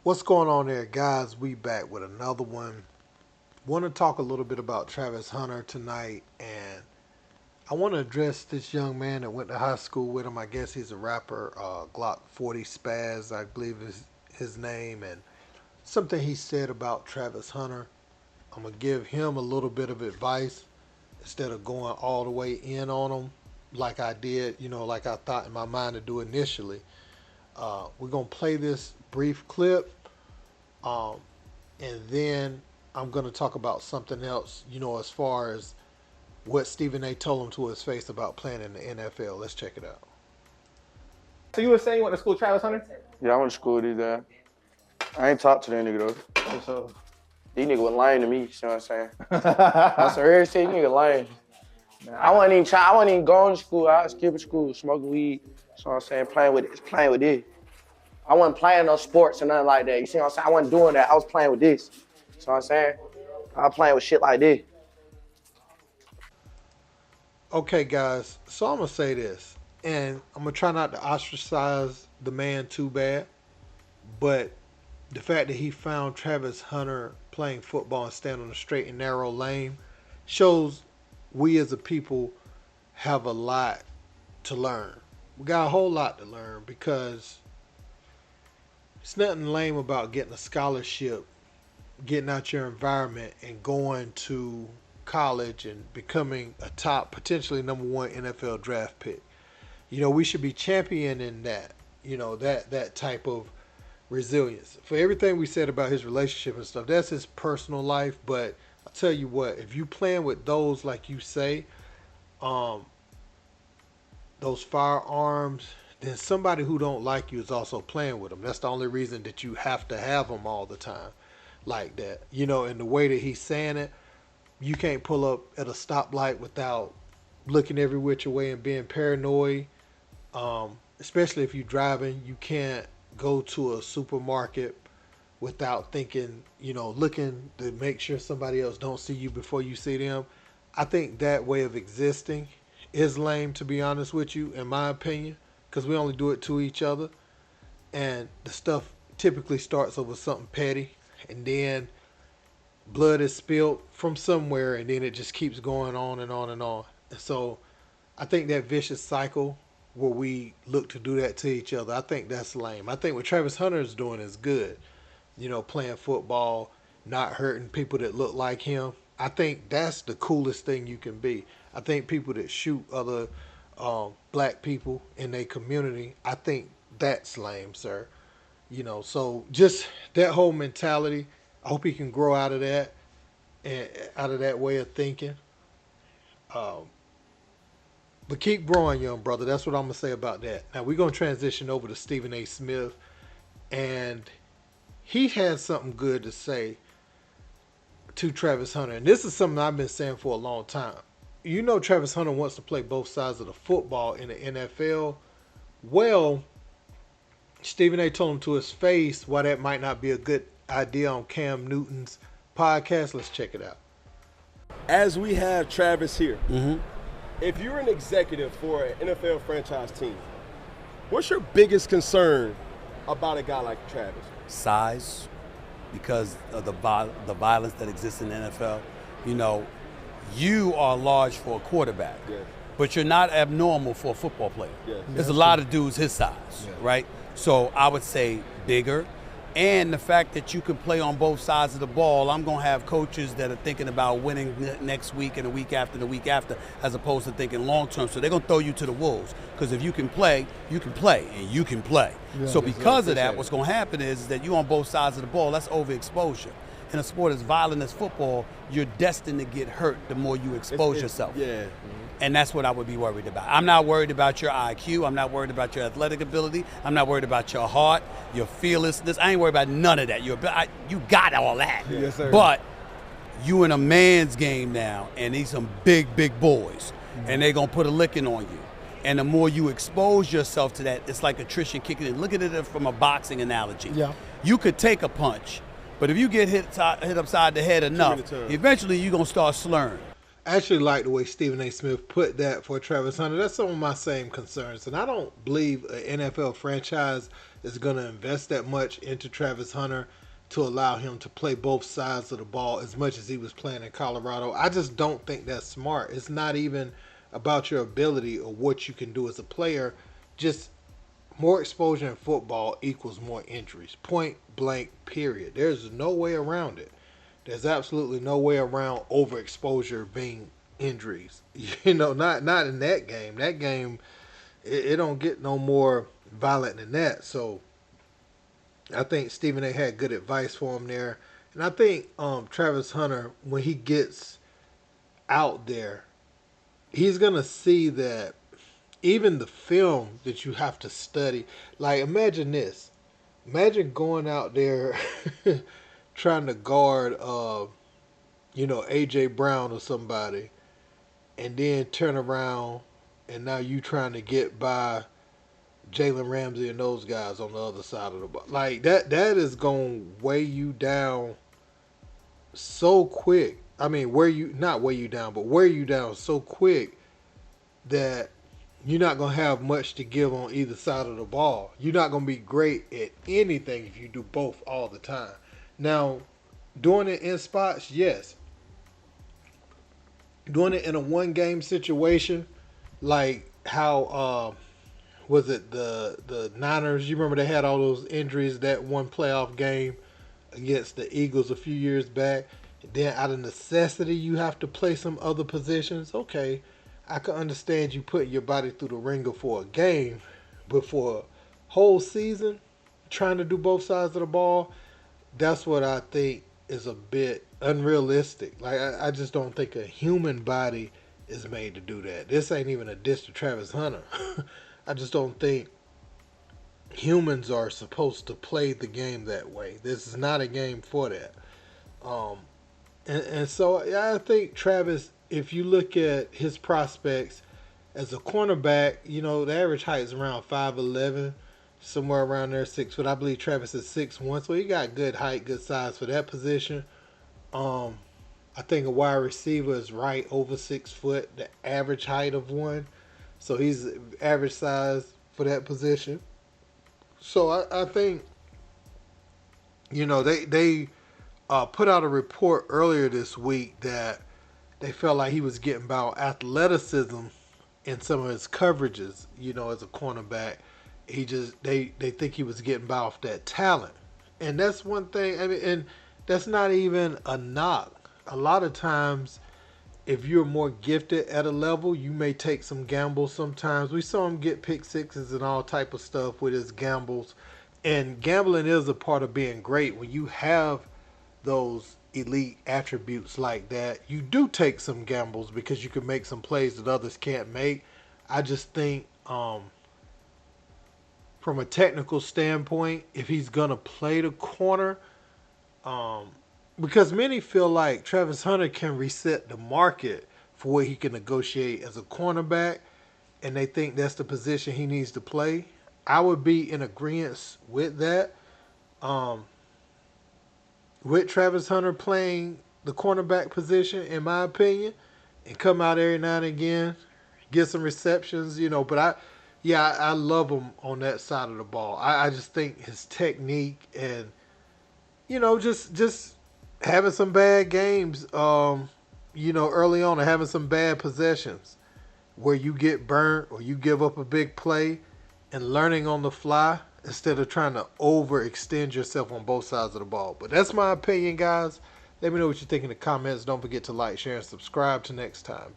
What's going on there, guys? We back with another one. Want to talk a little bit about Travis Hunter tonight, and I want to address this young man that went to high school with him. I guess he's a rapper, Glokk40Spaz, I believe is his name, and something he said about Travis Hunter. I'm gonna give him a little bit of advice instead of going all the way in on him like I did, like I thought in my mind to do initially. We're gonna play this brief clip. Um, and then I'm going to talk about something else, as far as what Stephen A. told him to his face about playing in the NFL. Let's check it out. So you were saying you went to school with Travis Hunter? Yeah, I went to school with his dad. I ain't talked to that nigga though. So These niggas was lying to me, you see what I'm saying? That's some real shit, nigga lying. I wasn't even going to school. I was skipping school, smoking weed, you know what I'm saying, playing with this. I wasn't playing no sports or nothing like that. You see what I'm saying? I wasn't doing that. I was playing with this. You see what I'm saying? I was playing with shit like this. Okay, guys, so I'm going to say this, and I'm going to try not to ostracize the man too bad, but the fact that he found Travis Hunter playing football and standing on a straight and narrow lane shows we as a people have a lot to learn. We got a whole lot to learn because it's nothing lame about getting a scholarship, getting out your environment, and going to college and becoming a top, potentially #1 NFL draft pick. We should be championing that, that type of resilience. For everything we said about his relationship and stuff, that's his personal life. But I'll tell you what, if you playing with those, like you say, those firearms, then somebody who don't like you is also playing with them. That's the only reason that you have to have them all the time like that. And the way that he's saying it, you can't pull up at a stoplight without looking every which way and being paranoid. Especially if you're driving, you can't go to a supermarket without thinking, looking to make sure somebody else don't see you before you see them. I think that way of existing is lame, to be honest with you, in my opinion, because we only do it to each other. And the stuff typically starts over something petty, and then blood is spilled from somewhere, and then it just keeps going on and on and on. And so I think that vicious cycle where we look to do that to each other, I think that's lame. I think what Travis Hunter is doing is good. Playing football, not hurting people that look like him. I think that's the coolest thing you can be. I think people that shoot other black people in their community, I think that's lame, sir. So just that whole mentality, I hope he can grow out of that and out of that way of thinking. But keep growing, young brother. That's what I'm going to say about that. Now we're going to transition over to Stephen A. Smith, and he had something good to say to Travis Hunter. And this is something I've been saying for a long time. Travis Hunter wants to play both sides of the football in the NFL. Well, Stephen A. told him to his face why that might not be a good idea on Cam Newton's podcast. Let's check it out. As we have Travis here, if you're an executive for an NFL franchise team, what's your biggest concern about a guy like Travis? Size, because of the violence that exists in the NFL. You are large for a quarterback, but you're not abnormal for a football player. There's a lot of dudes his size, right? So I would say bigger. And the fact that you can play on both sides of the ball, I'm going to have coaches that are thinking about winning next week and the week after, as opposed to thinking long term. So they're going to throw you to the wolves, because if you can play, and you can play. So because of that, what's going to happen is that you're on both sides of the ball. That's overexposure. In a sport as violent as football, you're destined to get hurt the more you expose yourself. And that's what I would be worried about. I'm not worried about your IQ. I'm not worried about your athletic ability. I'm not worried about your heart, your fearlessness. I ain't worried about none of that. You got all that. Yes, sir. But you in a man's game now, and these some big, big boys, and they're going to put a licking on you. And the more you expose yourself to that, it's like attrition kicking in. Look at it from a boxing analogy. You could take a punch, but if you get hit upside the head enough, eventually you're going to start slurring. I actually like the way Stephen A. Smith put that for Travis Hunter. That's some of my same concerns. And I don't believe an NFL franchise is going to invest that much into Travis Hunter to allow him to play both sides of the ball as much as he was playing in Colorado. I just don't think that's smart. It's not even about your ability or what you can do as a player. Just more exposure in football equals more injuries. Point blank, period. There's no way around it. There's absolutely no way around overexposure being injuries. Not in that game. That game, it don't get no more violent than that. So I think Stephen A. had good advice for him there. And I think Travis Hunter, when he gets out there, he's going to see that even the film that you have to study. Like, imagine this. Imagine going out there trying to guard, A.J. Brown or somebody, and then turn around and now you trying to get by Jalen Ramsey and those guys on the other side of the ball. Like, that is going to weigh you down so quick. I mean, not weigh you down, but wear you down so quick that you're not going to have much to give on either side of the ball. You're not going to be great at anything if you do both all the time. Now, doing it in spots, yes. Doing it in a one-game situation, like how, was it the Niners? You remember they had all those injuries that one playoff game against the Eagles a few years back. And then out of necessity, you have to play some other positions. Okay, I can understand you putting your body through the ringer for a game, but for a whole season, trying to do both sides of the ball, that's what I think is a bit unrealistic. Like, I just don't think a human body is made to do that. This ain't even a diss to Travis Hunter. I just don't think humans are supposed to play the game that way. This is not a game for that. And so I think Travis, if you look at his prospects as a cornerback, the average height is around 5'11", somewhere around there, 6 foot. I believe Travis is 6'1", so he got good height, good size for that position. I think a wide receiver is right over 6 foot, the average height of one. So he's average size for that position. So I think, they put out a report earlier this week that they felt like he was getting about athleticism in some of his coverages, as a cornerback. They think he was getting by off that talent. And that's one thing, and that's not even a knock. A lot of times, if you're more gifted at a level, you may take some gambles sometimes. We saw him get pick sixes and all type of stuff with his gambles. And gambling is a part of being great. When you have those elite attributes like that, you do take some gambles because you can make some plays that others can't make. I just think from a technical standpoint, if he's going to play the corner, because many feel like Travis Hunter can reset the market for what he can negotiate as a cornerback, and they think that's the position he needs to play. I would be in agreement with that. With Travis Hunter playing the cornerback position, in my opinion, and come out every now and again, get some receptions, but I love him on that side of the ball. I just think his technique and, just having some bad games, early on, and having some bad possessions where you get burnt or you give up a big play, and learning on the fly instead of trying to overextend yourself on both sides of the ball. But that's my opinion, guys. Let me know what you think in the comments. Don't forget to like, share, and subscribe. Till next time.